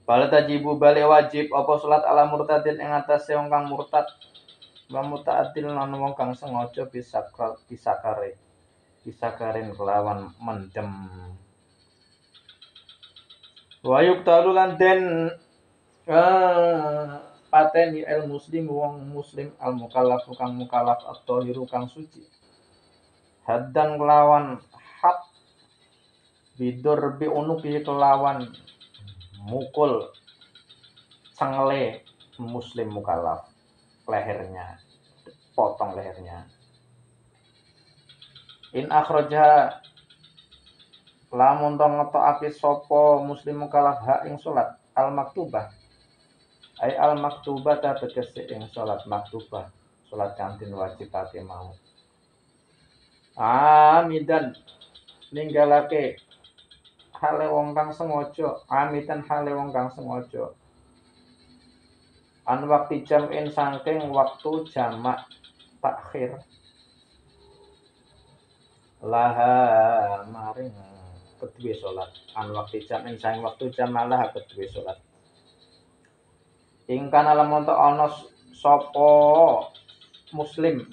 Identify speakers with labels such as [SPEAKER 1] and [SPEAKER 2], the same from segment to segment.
[SPEAKER 1] Bal tajibu balik wajib apa salat ala murtadin ing atase wong kang murtad wa muta'addil lan wong kang sengaja bisakarin kelawan mendem. Wa yuqtalu lan den pateni el muslim wong muslim al mukallaf kang mukallaf at-tahiru kang suci. Haddan kelawan had bidur bi unuki kelawan mukul cengele muslim mukallaf lehernya, potong lehernya. In akhraja lamun to ngetokake sapa muslim mukallaf hak ing salat al maktubah ai al maktubah ta tegese ing salat maktubah salat kang den wajibake mau amidan ninggalake hale wong kang sengaja amitan hale wong kang sengaja an waktu jam'in saking waktu jamak takhir laha maring kedue salat an waktu jam'in saking waktu jamak laha kedue salat ingkang lamun ana sapa muslim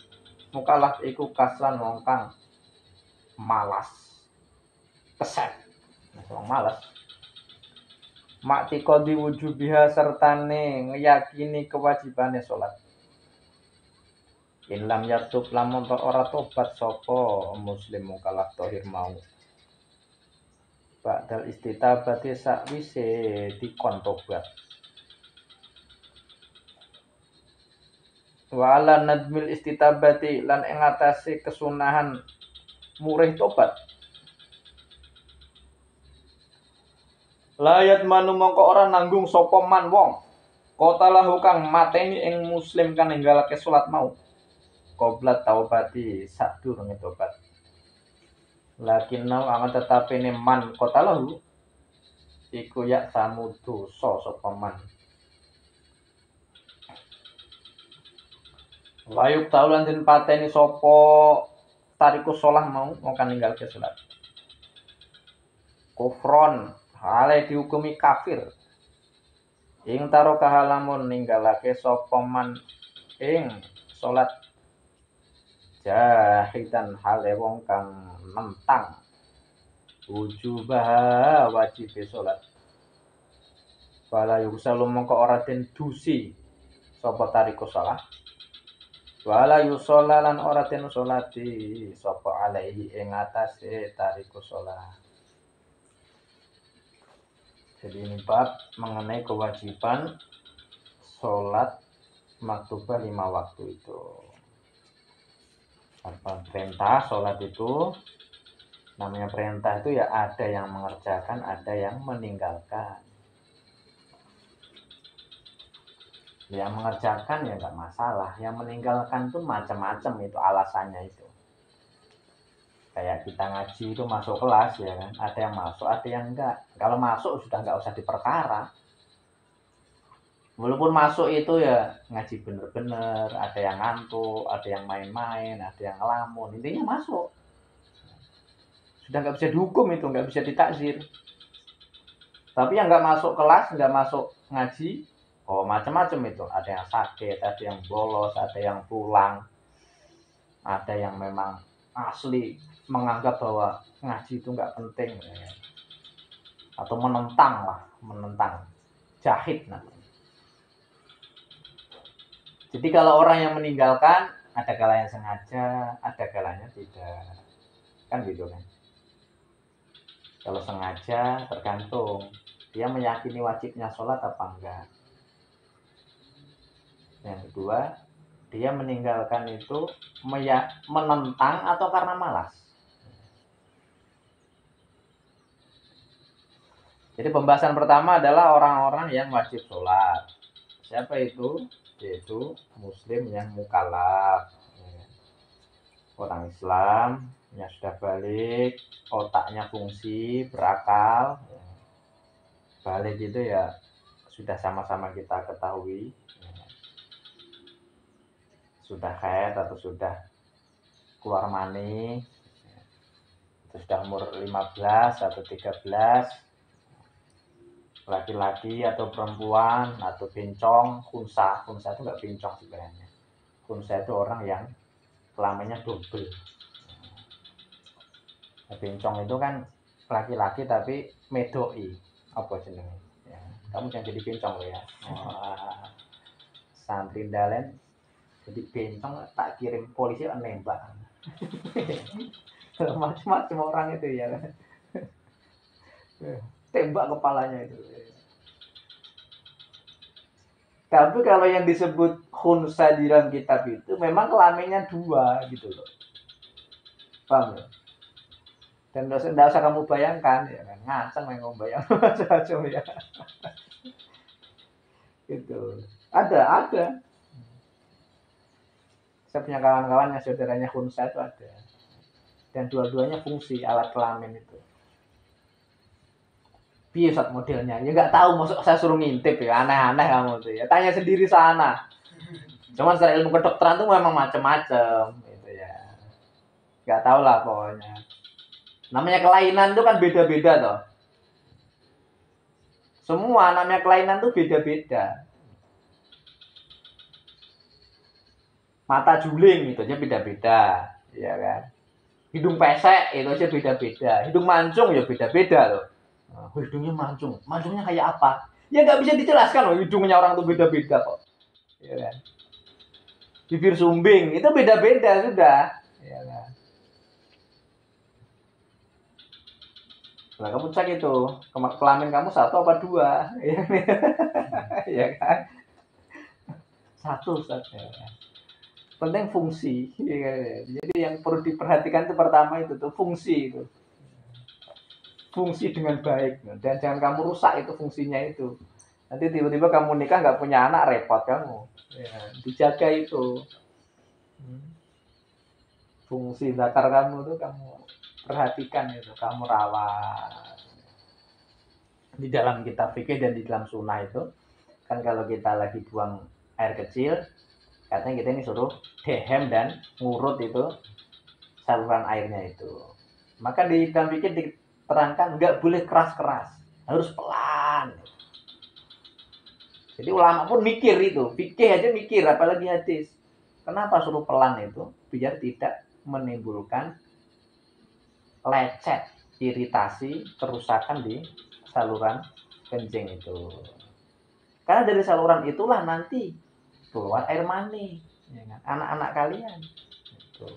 [SPEAKER 1] mukallaf iku kaslan wong kang malas keset wong malas makti kodi wujubiha sertane ngeyakini kewajibane salat in lam yatub lamun ora tobat sapa muslim mukallaf tahir mau ba'dal istitabati sakwise dikon tobat wa ala nadmil istitabati lan ing atase kesunahan murih tobat layat manu mongko ora nanggung sapa man wong qatalahu kang mateni ing muslim kang ninggalake salat mau qoblat taubati sadurunge tobat lakin nau akan tetapi ne man qatalahu iku ya samudu sapa man wayuk taulan den pateni sapa tariku sholah mau kan ninggalke salat kufron hale dihukumi kafir ing taro kahalamun ninggalake sapa man ing salat jahidan hale wong kang nentang wujubah wajib salat wala yusalu mongko ora den dusi sapa tariku sholah wala yusollalan ora den salati sapa alaihi ing atase tariku sholah. Jadi ini bab mengenai kewajiban sholat maktubah 5 waktu itu. Apa perintah sholat itu namanya perintah itu ya ada yang mengerjakan, ada yang meninggalkan. Yang mengerjakan ya nggak masalah, yang meninggalkan itu macam-macam itu alasannya itu. Kayak kita ngaji itu masuk kelas ya kan, ada yang masuk, ada yang enggak. Kalau masuk sudah nggak usah diperkara. Walaupun masuk itu ya ngaji bener-bener, ada yang ngantuk, ada yang main-main, ada yang ngelamun, intinya masuk. Sudah nggak bisa dihukum itu, nggak bisa ditakzir. Tapi yang nggak masuk kelas, nggak masuk ngaji, oh macam-macam itu. Ada yang sakit, ada yang bolos, ada yang pulang, ada yang memang asli menganggap bahwa ngaji itu nggak penting, atau menentang lah, menentang, jahit namanya. Jadi kalau orang yang meninggalkan, ada kalanya sengaja, ada kalanya tidak. Kan gitu kan. Kalau sengaja tergantung. Dia meyakini wajibnya sholat apa enggak. Yang kedua, dia meninggalkan itu menentang atau karena malas. Jadi pembahasan pertama adalah orang-orang yang wajib sholat. Siapa itu? Yaitu muslim yang mukallaf. Orang Islam yang sudah balik, otaknya fungsi, berakal. Balik itu ya sudah sama-sama kita ketahui. Sudah haid atau sudah keluar mani, itu sudah umur 15 atau 13. laki-laki atau perempuan atau bencong, khunsa itu nggak bencong sebenarnya. Khunsa itu orang yang kelaminnya double. Bencong itu kan laki-laki tapi medoi, apa jenenge? Ya, kamu jangan jadi bencong lo ya. Wah, santri dalen jadi bencong tak kirim polisi nembak. Macam-macam orang itu ya. Tembak kepalanya itu. Tapi kalau yang disebut khunsa di dalam kitab itu memang kelaminnya 2 gitu loh. Paham ya? Dan tidak usah kamu bayangkan ya kan, ngaceng yang kamu bayang macam-macam ya. Gitu. Ada. Saya punya kawan-kawan yang saudaranya khunsa itu ada. Dan dua-duanya fungsi alat kelamin itu. Piye saat modelnya? Ya nggak tahu, masuk saya suruh ngintip ya, aneh-aneh kamu tuh ya. Tanya sendiri sana. Cuman secara ilmu kedokteran tuh memang macam-macam gitu ya. Nggak tahu lah pokoknya. Namanya kelainan tuh kan beda-beda toh. Semua namanya kelainan tuh beda-beda. Mata juling itu aja beda-beda, ya kan. Hidung pesek itu aja beda-beda. Hidung mancung ya beda-beda loh. Nah, hidungnya mancung. Mancungnya kayak apa? Ya nggak bisa dijelaskan loh, hidungnya orang tuh beda-beda kok. Ya kan? Bibir sumbing itu beda-beda sudah. Ya kan? Nah, kamu cek itu kelamin kamu 1 apa 2? Ya kan? 1 saja. Penting fungsi. Ya kan? Jadi yang perlu diperhatikan itu pertama itu tuh fungsi itu. Fungsi dengan baik dan jangan kamu rusak itu fungsinya itu. Nanti tiba-tiba kamu nikah nggak punya anak, repot kamu. Ya, dijaga itu fungsi zakar kamu tuh kamu perhatikan itu, kamu rawat. Di dalam kitab fikih dan di dalam sunnah itu kan kalau kita lagi buang air kecil katanya kita ini suruh dehem dan ngurut itu saluran airnya itu. Maka di dalam fikih diterangkan nggak boleh keras-keras, harus pelan. Jadi ulama pun mikir itu, fikih aja mikir, apalagi hadis. Kenapa suruh pelan itu? Biar tidak menimbulkan lecet, iritasi, kerusakan di saluran kencing itu. Karena dari saluran itulah nanti keluar air mani, ya kan? Anak-anak kalian. Gitu.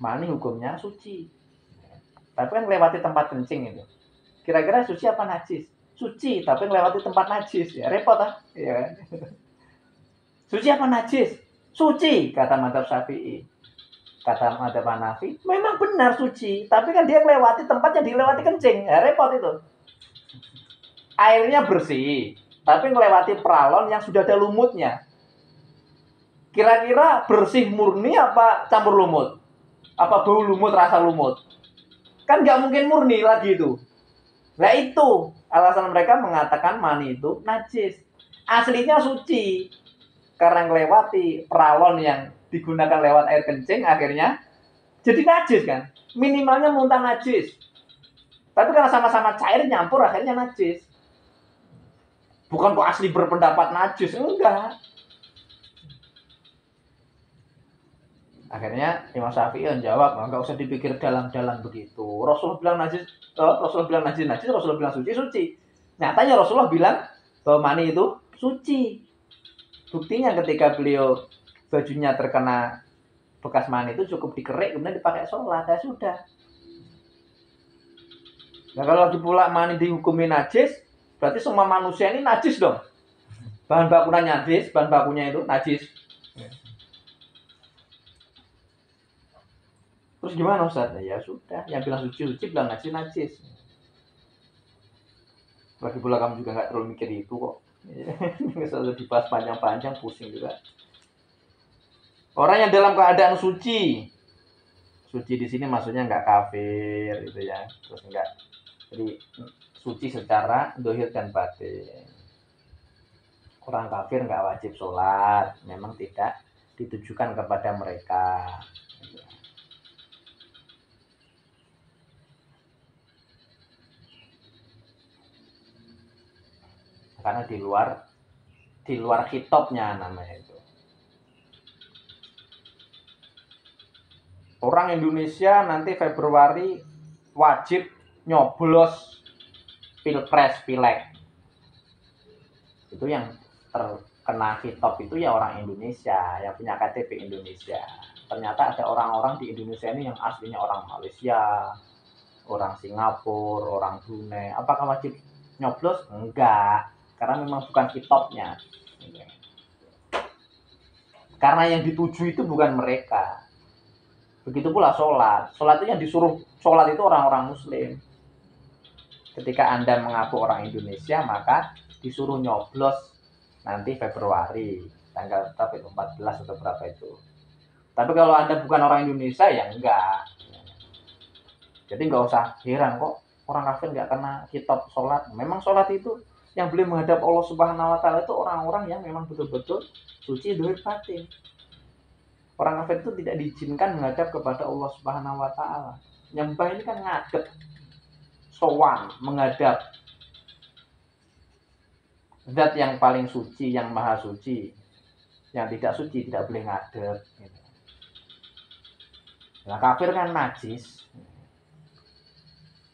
[SPEAKER 1] Mani hukumnya suci. Tapi kan melewati tempat kencing itu. Kira-kira suci apa najis? Suci, tapi melewati tempat najis. Ya repot ah. Ya. Suci apa najis? Suci, kata madzhab Syafi'i. Kata madzhab Hanafi, memang benar suci, tapi kan dia melewati tempat yang dilewati kencing. Ya repot itu. Airnya bersih, tapi melewati peralon yang sudah ada lumutnya. Kira-kira bersih murni apa campur lumut? Apa bau lumut, rasa lumut? Kan nggak mungkin murni lagi itu. Nah itu alasan mereka mengatakan mani itu najis. Aslinya suci. Karena melewati peralon yang digunakan lewat air kencing, akhirnya jadi najis kan. Minimalnya muntah najis. Tapi karena sama-sama cair nyampur, akhirnya najis. Bukan kok asli berpendapat najis, enggak. Akhirnya Imam Syafi'i menjawab, enggak usah dipikir dalam-dalam begitu. Rasulullah bilang najis, najis, Rasulullah bilang suci, suci. Nyatanya Rasulullah bilang bahwa mani itu suci. Buktinya ketika beliau bajunya terkena bekas mani itu cukup dikerik kemudian dipakai sholat, ya sudah. Nah kalau lagi pula mani dihukumi najis, berarti semua manusia ini najis dong. Bahan bakunya najis, bahan bakunya itu najis. Terus gimana Ustaz? Ya sudah, yang bilang suci-suci, bilang najis-najis. Lagi pula kamu juga nggak terlalu mikir itu kok. Selalu dibahas panjang-panjang, pusing juga. Orang yang dalam keadaan suci di sini maksudnya nggak kafir gitu ya, terus enggak. Jadi suci secara dohir dan batin. Orang kafir nggak wajib sholat, memang tidak ditujukan kepada mereka. karena di luar hitopnya namanya itu. Orang Indonesia nanti Februari wajib nyoblos pilpres pileg. Itu yang terkena hitop itu ya orang Indonesia yang punya KTP Indonesia. Ternyata ada orang-orang di Indonesia ini yang aslinya orang Malaysia, orang Singapura, orang Brunei. Apakah wajib nyoblos? Enggak, karena memang bukan hitopnya. Karena yang dituju itu bukan mereka. Begitu pula sholat. Sholat itu yang disuruh sholat itu orang-orang Muslim. Ketika Anda mengaku orang Indonesia, maka disuruh nyoblos nanti Februari, tanggal berapa itu? 14 atau berapa itu. Tapi kalau Anda bukan orang Indonesia, ya enggak. Jadi nggak usah heran kok orang kafir nggak kena kitab sholat. Memang sholat itu yang boleh menghadap Allah Subhanahu Wa Taala itu orang-orang yang memang betul-betul suci zahir batin. Orang kafir itu tidak diizinkan menghadap kepada Allah Subhanahu Wa Taala. Nyembah ini kan ngadep, sowan, menghadap zat yang paling suci, yang maha suci. Yang tidak suci tidak boleh ngadep. Nah kafir kan najis.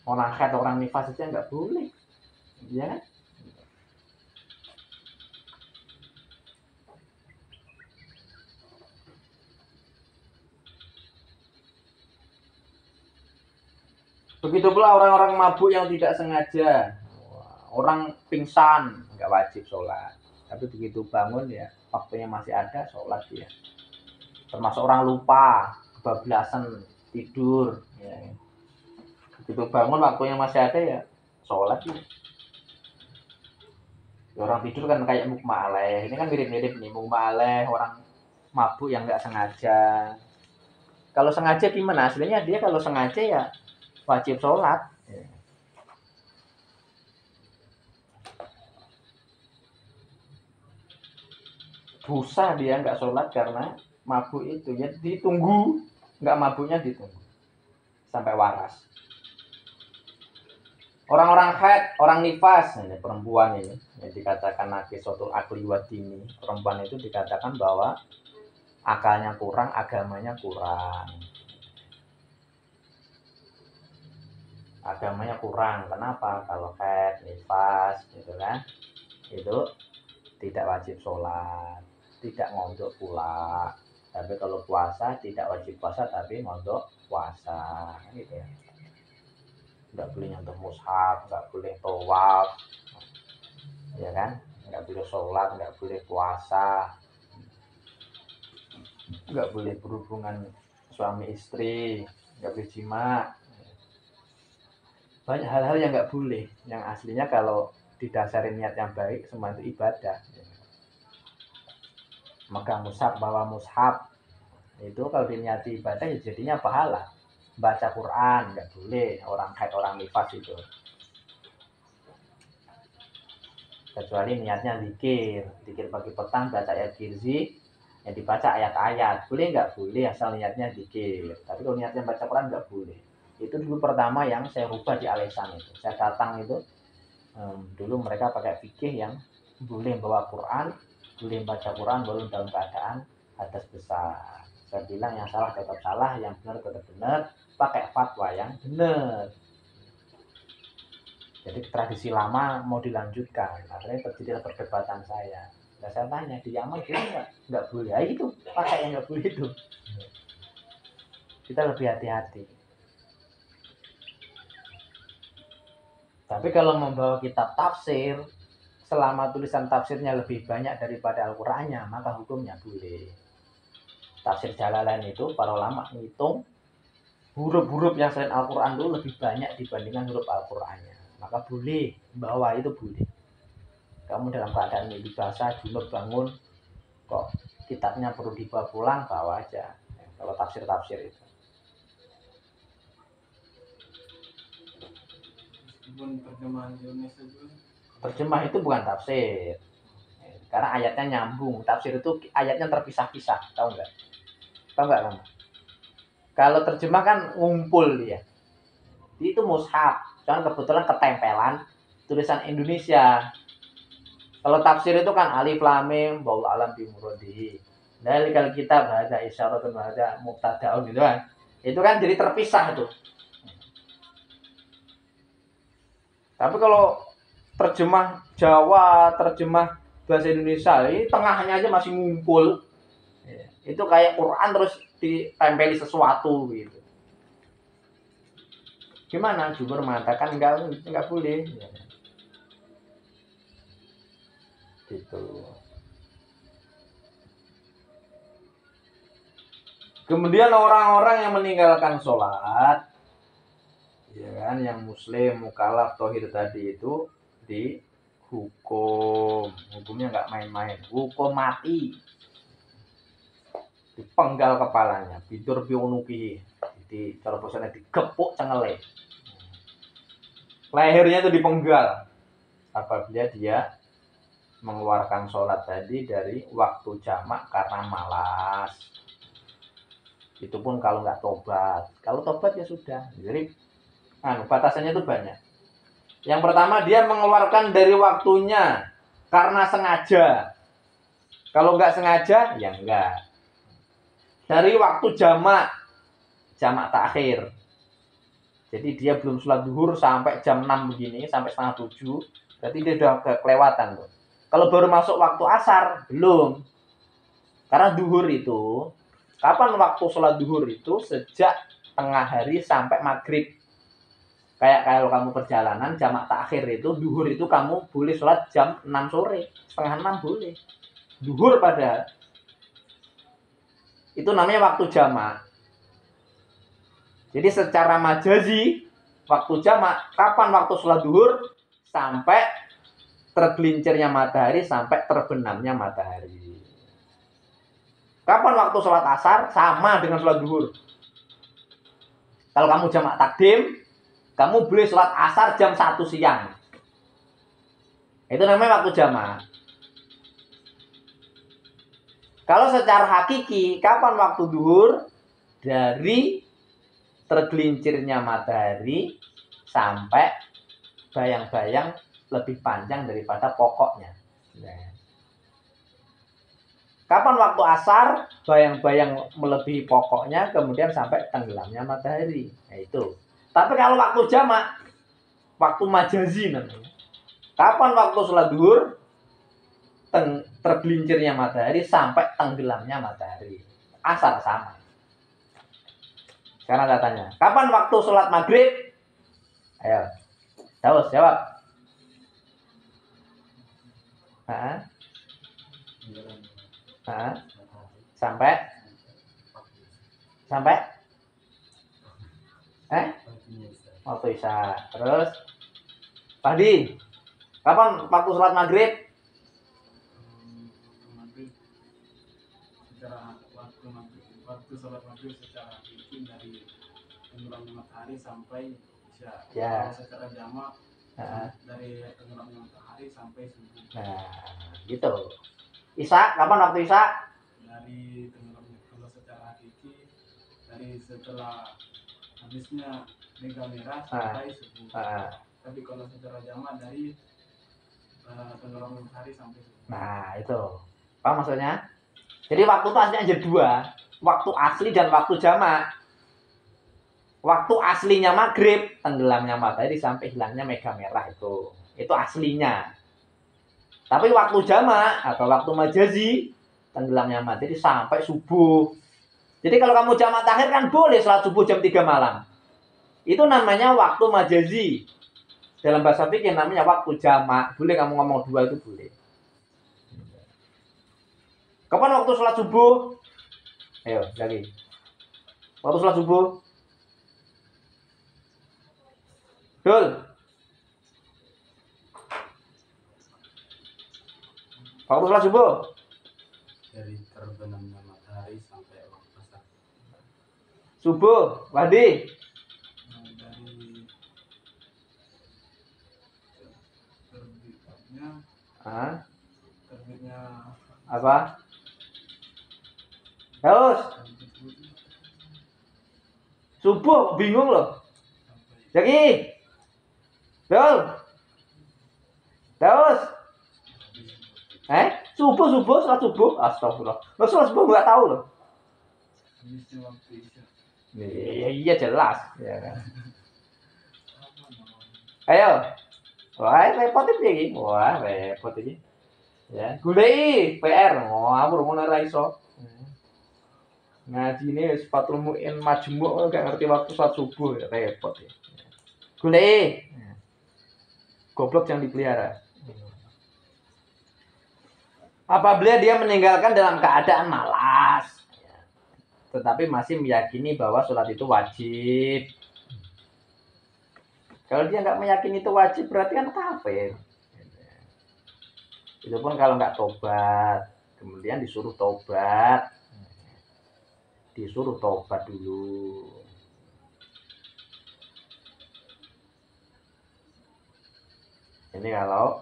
[SPEAKER 1] Orang haid, orang nifas saja nggak boleh, ya kan? Begitu pula orang-orang mabuk yang tidak sengaja, orang pingsan nggak wajib sholat, tapi begitu bangun ya waktunya masih ada sholat dia. Termasuk orang lupa, kebablasan tidur, ya. Begitu bangun waktunya masih ada ya sholat ya. Orang tidur kan kayak mukma alaih, ini kan mirip-mirip nih mukma alaih orang mabuk yang nggak sengaja. Kalau sengaja gimana? Aslinya dia kalau sengaja ya wajib sholat. Dosa dia nggak sholat karena mabuk itu. Ya ditunggu, nggak mabuknya ditunggu sampai waras. Orang-orang haid, orang nifas, ini perempuan ini yang dikatakan naqisatul aqli wa dini. Perempuan itu dikatakan bahwa akalnya kurang, agamanya kurang. Agamanya kurang. Kenapa? Kalau haid, nifas, gitu kan? Itu tidak wajib sholat, tidak ngondok pula. Tapi kalau puasa tidak wajib puasa, tapi ngondok puasa, gitu ya. Nggak boleh nyentuh mushaf, nggak boleh tawaf, ya kan? Nggak boleh sholat, nggak boleh puasa, nggak boleh berhubungan suami istri, nggak boleh jima. Banyak hal-hal yang nggak boleh, yang aslinya kalau didasari niat yang baik semua itu ibadah. Maka mushaf, bawa mushaf itu kalau diniati ibadah ya jadinya pahala. Baca Quran nggak boleh, orang haid, orang nifas itu, kecuali niatnya zikir pagi petang baca ayat kirzi, yang dibaca ayat-ayat boleh nggak boleh, asal niatnya zikir. Tapi kalau niatnya baca Quran nggak boleh. Itu dulu pertama yang saya rubah di Alesan itu. Saya datang itu dulu mereka pakai fikih yang boleh bawa Quran, boleh baca Quran walaupun dalam keadaan hadas besar. Saya bilang yang salah tetap salah, yang benar tetap benar, pakai fatwa yang benar. Jadi tradisi lama mau dilanjutkan, akhirnya terjadi perdebatan saya. Nah, saya tanya di Yaman boleh nggak boleh, ya itu pakai yang nggak boleh itu. Kita lebih hati-hati. Tapi kalau membawa kitab tafsir, selama tulisan tafsirnya lebih banyak daripada Al-Qur'annya, maka hukumnya boleh. Tafsir Jalalain itu para ulama ngitung huruf-huruf yang selain Al-Qur'an itu lebih banyak dibandingkan huruf Al-Qur'annya. Maka boleh, bawa itu boleh. Kamu dalam keadaan mimpi basah, junub bangun, kok kitabnya perlu dibawa pulang, bawa aja. Kalau tafsir-tafsir itu. Terjemah itu bukan tafsir. Karena ayatnya nyambung. Tafsir itu ayatnya terpisah-pisah, tahu nggak? Tahu nggak kamu? Kalau terjemah kan ngumpul dia. Itu mushaf. Cuman kebetulan ketempelan tulisan Indonesia. Kalau tafsir itu kan alif lam mim wallahu alam bimuradihi. Dalikal kitab hadza isyaratun wa hadza mubtadaun gitu kan. Itu kan jadi terpisah itu. Tapi kalau terjemah Jawa, terjemah bahasa Indonesia, ini tengahnya aja masih ngumpul. Itu kayak Quran terus ditempeli sesuatu gitu. Gimana? Jumhur mengatakan enggak boleh. Gitu. Kemudian orang-orang yang meninggalkan sholat, ya kan, yang muslim, mukallaf, tauhid tadi itu dihukum. Hukumnya nggak main-main. Hukum mati. Dipenggal kepalanya, bidur biunuki. Jadi cara bahasanya digepuk cengele. Lehernya itu dipenggal. Apabila dia mengeluarkan sholat tadi dari waktu jamak karena malas. Itu pun kalau nggak tobat. Kalau tobat ya sudah. Jadi batasannya itu banyak. Yang pertama, dia mengeluarkan dari waktunya karena sengaja. Kalau nggak sengaja, ya enggak. Dari waktu jamak takhir. Jadi dia belum sholat duhur sampai jam 6 begini, sampai setengah 7. Berarti dia udah kelewatan tuh. Kalau baru masuk waktu asar, belum. Karena duhur itu, kapan waktu sholat duhur itu? Sejak tengah hari sampai maghrib. Kayak kalau kamu perjalanan, jamak takhir itu, duhur itu kamu boleh sholat jam 6 sore. Setengah 6 boleh. Duhur padahal. Itu namanya waktu jamak. Jadi secara majazi, waktu jamak, kapan waktu sholat duhur? Sampai tergelincirnya matahari, sampai terbenamnya matahari. Kapan waktu sholat asar? Sama dengan sholat duhur. Kalau kamu jamak takdim, kamu boleh sholat asar jam 1 siang. Itu namanya waktu jamak. Kalau secara hakiki, kapan waktu duhur? Dari tergelincirnya matahari sampai bayang-bayang lebih panjang daripada pokoknya. Kapan waktu asar? Bayang-bayang melebihi pokoknya, kemudian sampai tenggelamnya matahari. Nah, itu. Tapi kalau waktu jamak, waktu majazi namanya. Kapan waktu sholat duhur? Tergelincirnya matahari sampai tenggelamnya matahari. Asar sama. Sekarang katanya, kapan waktu sholat maghrib? Ayo, Daus jawab. Sampai waktu isya. Terus Padi, kapan waktu sholat maghrib?
[SPEAKER 2] Waktu sholat maghrib secara hakiki dari tenggelamnya matahari sampai isya.
[SPEAKER 1] Ya.
[SPEAKER 2] Kalau secara jamak dari tenggelamnya matahari sampai subuh.
[SPEAKER 1] Nah, gitu. Isya, kapan waktu isya?
[SPEAKER 2] Dari tenggelamnya, kalau secara hakiki dari setelah habisnya mega merah sampai subuh. Tapi kalau secara jamak dari tenggelamnya matahari sampai subuh.
[SPEAKER 1] Nah, itu. Apa maksudnya? Jadi waktu itu aslinya ada dua. Waktu asli dan waktu jamak. Waktu aslinya maghrib, tenggelamnya matahari sampai hilangnya mega merah itu. Itu aslinya. Tapi waktu jamak atau waktu majazi, tenggelamnya matahari sampai subuh. Jadi kalau kamu jamak takhir kan boleh sholat subuh jam 3 malam. Itu namanya waktu majazi. Dalam bahasa fikih namanya waktu jamak. Boleh kamu ngomong dua itu boleh. Kapan waktu sholat subuh? Ayo, lagi. Waktu sholat subuh. Betul. Waktu sholat subuh.
[SPEAKER 2] Dari terbenamnya matahari sampai waktu asar.
[SPEAKER 1] Subuh, Wadi.
[SPEAKER 2] Dari terbitnya. Terbitnya.
[SPEAKER 1] Apa? Terus. Subuh, bingung loh. Lagi. Betul. Terus. Subuh, sholat subuh. Astagfirullah. Lo sholat subuh nggak tahu loh. Iya jelas. Ya kan. Ayo. Wah, repot iki. Wah, repot iki. Ya, goleki PR. Ngawur ngono ora iso. Ngaji ini Fathul Mu'in Majmu' gak ngerti waktu sholat subuh, ya repot ya. Goleki. Goblok yang dipelihara. Apabila dia meninggalkan dalam keadaan malas, tetapi masih meyakini bahwa sholat itu wajib. Kalau dia nggak meyakini itu wajib, berarti kan kafir. Itu pun kalau nggak tobat, kemudian disuruh tobat. Disuruh tobat dulu. Ini kalau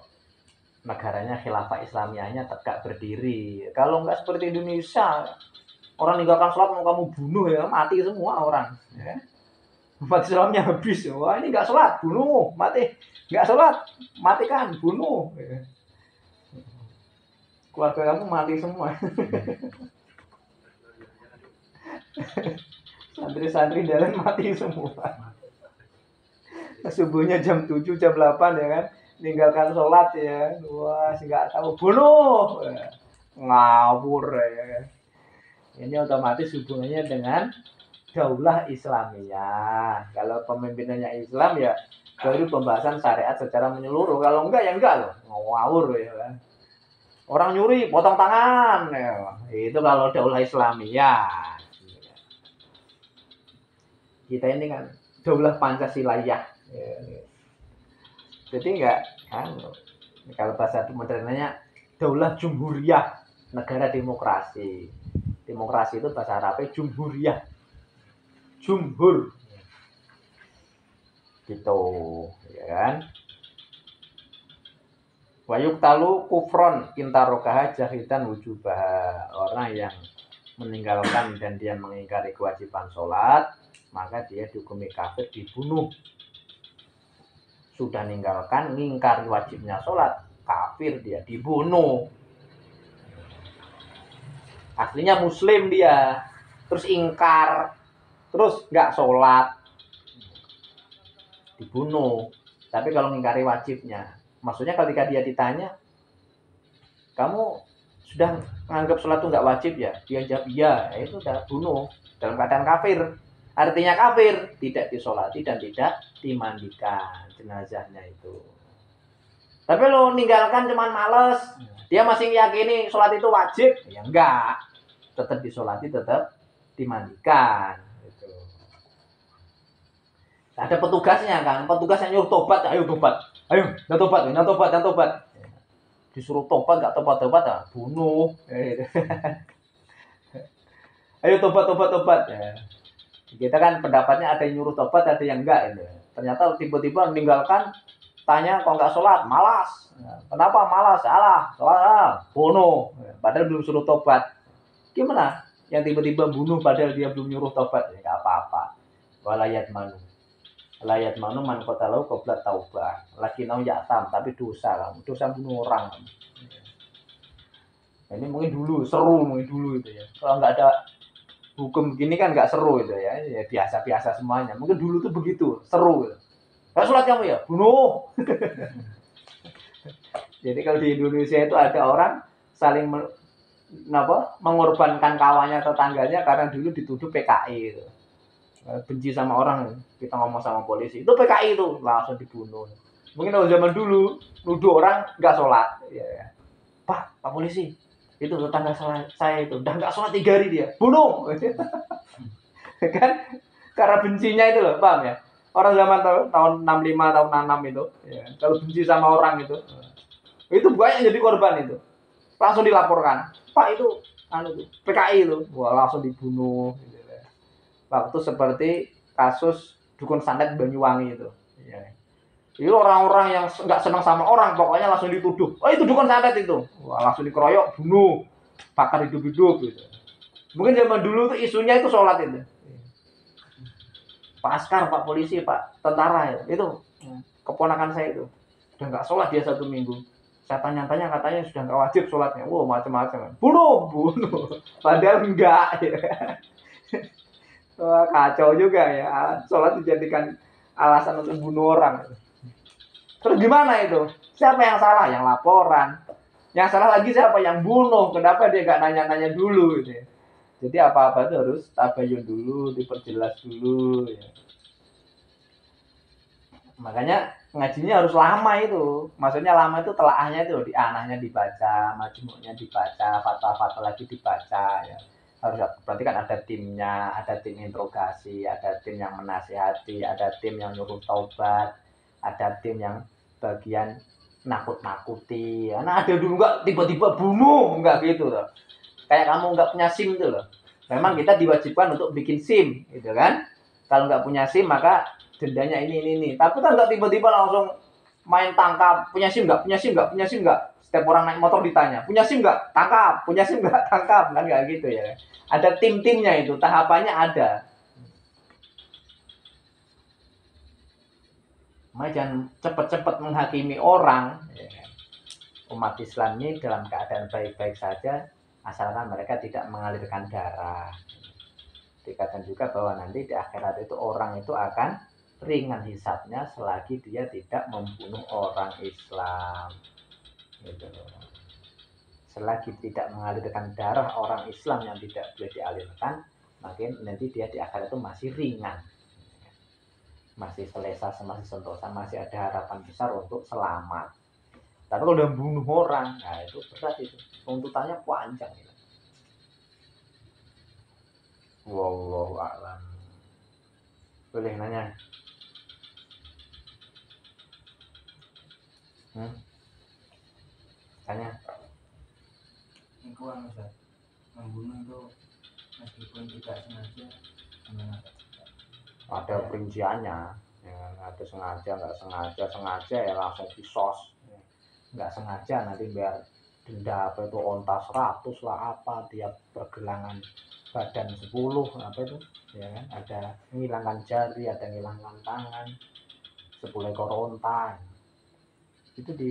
[SPEAKER 1] negaranya khilafah Islamiyahnya tegak berdiri. Kalau nggak seperti Indonesia, orang meninggalkan sholat mau kamu bunuh ya, mati semua orang. Ya. Umat Islamnya habis. Wah ini nggak sholat, bunuh, mati. Nggak sholat, matikan, bunuh. Ya. Keluarga kamu mati semua. Santri-santri jalan mati semua. Subuhnya jam 7, jam 8 ya kan. Tinggalkan sholat ya, wah nggak tahu bunuh, ngawur ya. Ini otomatis hubungannya dengan daulah Islamiyah. Kalau pemimpinannya Islam ya baru pembahasan syariat secara menyeluruh. Kalau enggak ya enggak loh, ngawur ya kan. Orang nyuri potong tangan ya. Itu kalau daulah Islamiyah. Kita ini kan daulah Pancasilaiah. Ya. Jadi enggak kan, kalau bahasa modernnya daulah jumhuriyah, negara demokrasi. Demokrasi itu bahasa Arabnya jumhuriyah. Jumhur. Gitu, ya kan? Wa yuqtalu kufron intarokaha jahidan wujubah. Orang yang meninggalkan dan dia mengingkari kewajiban sholat, maka dia dihukumi kafir, dibunuh. Sudah meninggalkan, ngingkari wajibnya sholat, kafir dia, dibunuh. Aslinya muslim dia, terus ingkar, terus nggak sholat, dibunuh. Tapi kalau ngingkari wajibnya, maksudnya ketika dia ditanya, kamu sudah menganggap sholat itu nggak wajib ya? Dia jawab iya, itu udah bunuh dalam keadaan kafir. Artinya kafir, tidak disolati dan tidak dimandikan jenazahnya itu. Tapi lo ninggalkan cuman males, dia masih meyakini sholat itu wajib, ya enggak. Tetap disolati, tetap dimandikan. Gitu. Ada petugasnya kan, petugasnya nyuruh tobat, ayo tobat, ayo, jangan tobat. Disuruh tobat, nggak tobat, ya, bunuh. Ayo tobat. Ya. Kita kan pendapatnya ada yang nyuruh tobat, ada yang enggak. Gitu. Ternyata tiba-tiba meninggalkan, tanya kok nggak sholat, malas. Kenapa malas? Salah, sholat, bunuh. Padahal belum suruh tobat. Gimana? Yang tiba-tiba bunuh padahal dia belum nyuruh tobat, ya nggak apa-apa. Walayat manu man qatalau qabla taubah. Lagi nau yatam, tapi dosa bunuh orang. Ini mungkin dulu seru itu ya. Kalau nggak ada hukum begini kan nggak seru itu ya biasa-biasa semuanya. Mungkin dulu tuh begitu, seru gitu. Nggak sholat kamu ya, bunuh. Jadi kalau di Indonesia itu ada orang saling mengorbankan kawannya, tetangganya karena dulu dituduh PKI itu. Benci sama orang, kita ngomong sama polisi, itu PKI itu, langsung dibunuh. Mungkin kalau zaman dulu nuduh orang nggak sholat, ya. Pak polisi, itu tetangga saya itu udah nggak sholat 3 hari dia, bunuh. Kan karena bencinya itu loh, paham ya? Orang zaman tahun 65, tahun 66 itu, ya, kalau benci sama orang itu banyak jadi korban itu. Langsung dilaporkan, Pak itu PKI itu, wah langsung dibunuh. Gitu. Waktu seperti kasus dukun santet Banyuwangi itu. Ya. Itu orang-orang yang nggak senang sama orang, pokoknya langsung dituduh. Oh itu dukun santet itu. Wah, langsung dikeroyok, bunuh, bakar hidup-hidup gitu. Mungkin zaman dulu tuh isunya itu sholat itu. Pak askar, Pak polisi, Pak tentara itu keponakan saya itu. Udah nggak sholat dia 1 minggu. Saya tanya-tanya katanya sudah nggak wajib sholatnya. Wow, macam-macam. Bunuh. Padahal enggak. Ya. Wah, kacau juga ya. Sholat dijadikan alasan untuk bunuh orang. Terus gimana itu? Siapa yang salah? Yang laporan. Yang salah lagi siapa? Yang bunuh. Kenapa dia nggak nanya-nanya dulu? Gitu. Jadi apa-apa itu harus tabayun dulu, diperjelas dulu. Ya. Makanya ngajinya harus lama itu. Maksudnya lama itu telaahnya itu di anahnya dibaca, majmu'nya dibaca, fatwa-fatwa lagi dibaca. Ya. Harus berarti kan ada timnya, ada tim interogasi, ada tim yang menasihati, ada tim yang nyuruh taubat, ada tim yang bagian nakut-nakuti. Nah ada dulu nggak tiba-tiba bunuh nggak gitu loh. Kayak kamu nggak punya SIM tuh loh. Memang kita diwajibkan untuk bikin SIM, gitu kan? Kalau nggak punya SIM maka dendanya ini. Tapi kan nggak tiba-tiba langsung main tangkap. Punya SIM nggak? Punya SIM nggak? Punya SIM nggak? Setiap orang naik motor ditanya, punya SIM nggak? Tangkap. Punya SIM nggak? Tangkap. Kan nggak gitu ya. Ada tim-timnya itu, tahapannya ada. Makanya jangan cepat-cepat menghakimi orang. Umat Islam ini dalam keadaan baik-baik saja, asalkan mereka tidak mengalirkan darah. Dikatakan juga bahwa nanti di akhirat itu orang itu akan ringan hisabnya selagi dia tidak membunuh orang Islam. Gitu. Selagi tidak mengalirkan darah orang Islam yang tidak boleh dialirkan, makin nanti dia di akhirat itu masih ringan. Masih selesa, masih sentosa, masih ada harapan besar untuk selamat. Tapi kalau udah bunuh orang, nah itu berat itu. Tuntutannya panjang. Gitu. Wallahu a'lam. Boleh nanya? Tanya.
[SPEAKER 2] Itu Ustaz, membunuh itu meskipun tidak sengaja, gimana?
[SPEAKER 1] Ada perinciannya. Ya, ada sengaja, nggak sengaja ya langsung kisos. Nggak sengaja nanti biar denda apa itu onta 100 lah apa tiap pergelangan badan 10 apa itu ya kan, ada menghilangkan jari, ada menghilangkan tangan, 10 ekor onta itu di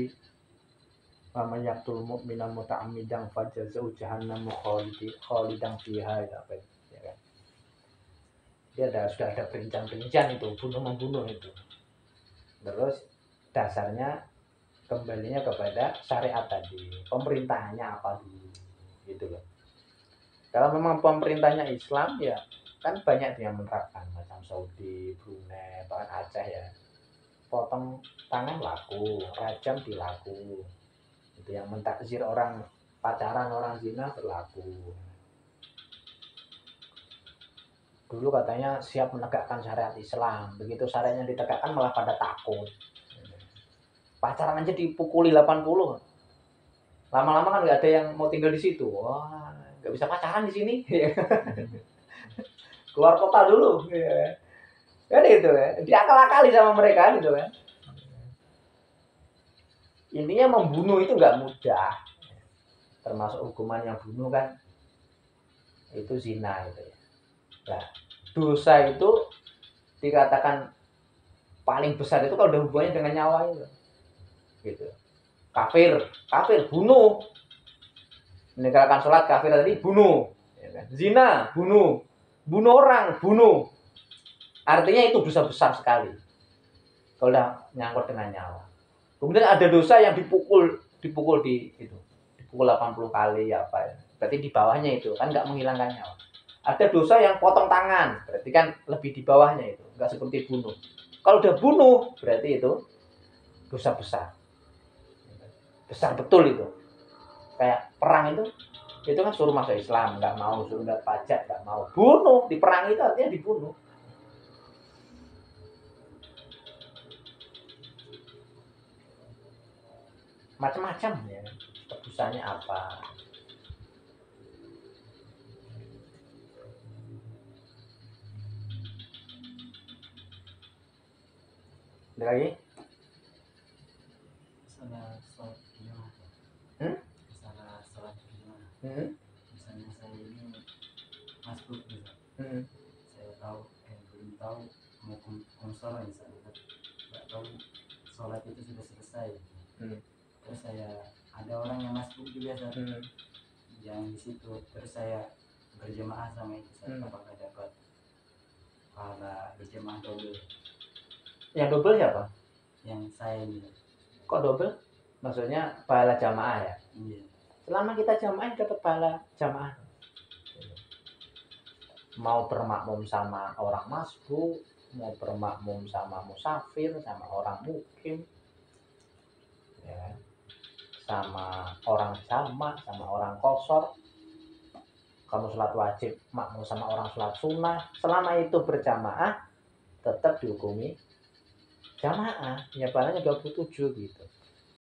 [SPEAKER 1] yaqtul mu'mina muta'ammidan fajazau jahannam khalidan fiha apa itu ya kan. Dia sudah ada perincian itu bunuh-membunuh itu. Terus dasarnya kembalinya kepada syariat tadi, pemerintahannya apa dulu gitu loh. Kalau memang pemerintahnya Islam ya kan banyak yang menerapkan macam Saudi, Brunei, bahkan Aceh ya. Potong tangan laku, rajam dilaku. Itu yang mentakzir orang pacaran, orang zina berlaku. Dulu katanya siap menegakkan syariat Islam. Begitu syariatnya ditegakkan malah pada takut. Pacaran aja dipukuli 80. Lama-lama kan nggak ada yang mau tinggal di situ. Wah, nggak bisa pacaran di sini. Keluar kota dulu. Kan gitu ya. Diakal-akali sama mereka gitu kan. Intinya membunuh itu nggak mudah. Termasuk hukuman yang bunuh kan itu zina itu ya. Nah, dosa itu dikatakan paling besar itu kalau udah hubungannya dengan nyawa itu. Gitu. Kafir bunuh. Meninggalkan sholat kafir tadi bunuh. Zina bunuh. Bunuh orang bunuh. Artinya itu dosa besar sekali. Kalau udah nyangkut dengan nyawa. Kemudian ada dosa yang dipukul di itu. Dipukul 80 kali apa ya. Berarti di bawahnya itu kan nggak menghilangkan nyawa. Ada dosa yang potong tangan, berarti kan lebih di bawahnya itu, nggak seperti bunuh. Kalau udah bunuh, berarti itu dosa besar. Besar betul itu. Kayak perang itu kan suruh masuk Islam, nggak mau, suruh nggak pajak, nggak mau. Bunuh, di perang itu artinya dibunuh. Macam-macam ya, tebusannya apa. Ada lagi?
[SPEAKER 2] Salah sholat gimana? Salah sholat gimana? Misalnya saya ini masuk gitu. Saya tahu, belum tahu mau konsolnya misalnya, nggak tahu sholat itu sudah selesai. Terus saya
[SPEAKER 3] ada orang yang masuk juga yang di situ, terus saya berjemaah sama itu, saya apakah dapat pahala berjemaah double?
[SPEAKER 1] Yang double siapa?
[SPEAKER 3] Yang saya ini.
[SPEAKER 1] Kok double? Maksudnya pahala jamaah ya?
[SPEAKER 3] Iya.
[SPEAKER 1] Selama kita jamaah dapat pahala jamaah. Mau bermakmum sama orang masbuk, mau bermakmum sama musafir, sama orang mukim, ya, sama orang jamak, sama orang kosor, kamu sholat wajib makmum sama orang sholat sunnah, selama itu berjamaah tetap dihukumi jamaah, ya pahalanya 27 gitu.